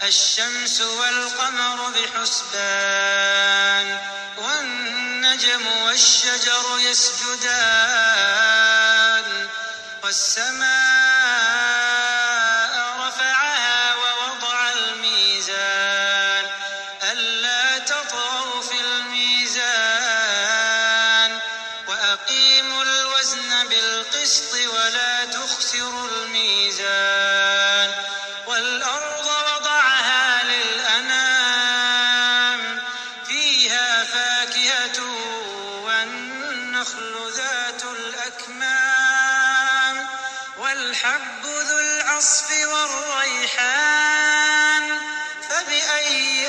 الشمس والقمر بحسبان والنجم والشجر يسجدان والسماء رفعها ووضع الميزان ألا تطغوا في الميزان وأقيموا الوزن بالقسط ولا تخسروا الميزان والأرض وضعها للأنام فيها فاكهة والنخل ذات الأكمام والحب ذو العصف والريحان فبأي